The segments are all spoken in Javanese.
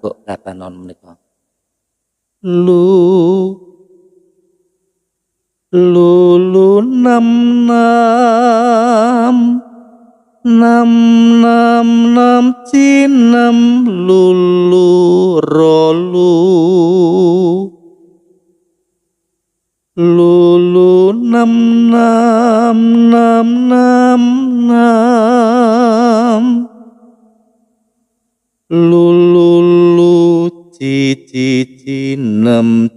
kok kata non menika. Lulu nam nam nam nam nam cinem lulu rolu lulu nam nam nam nam nam lulu ci nam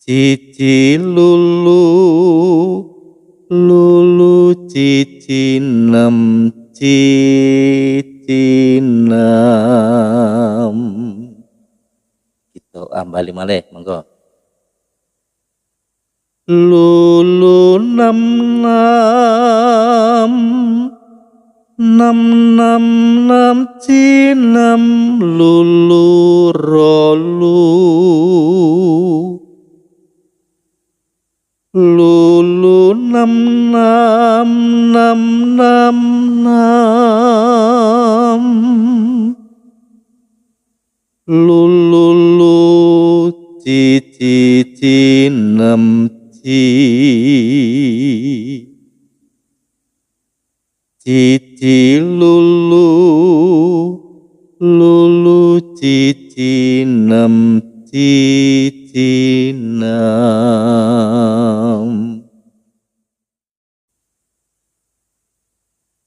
cici lulu cici nem gitu bali malih monggo lulu nam nam nam nam nam cinem lulu rolu lulu nam nam nam nam nam lulu cici nem cici lulu cici nem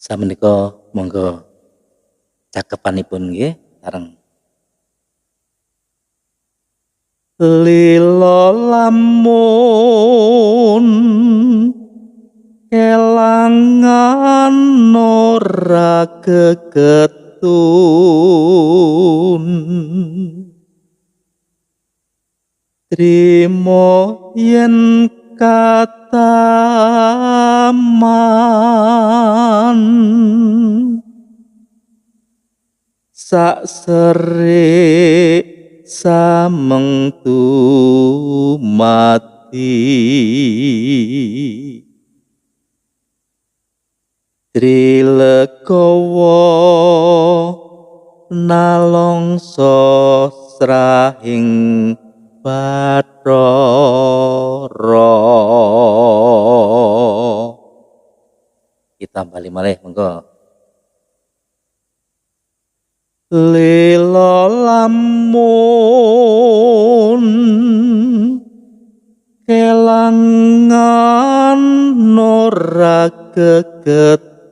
samenika monggo cakepanipun nggih sareng lila lamun kelangan ora geketun trimo yen kataman sak serik samengtu mati trilegawa nalongso srahing Bathara kita bali malih monggo lila lamun kelangan ora geketun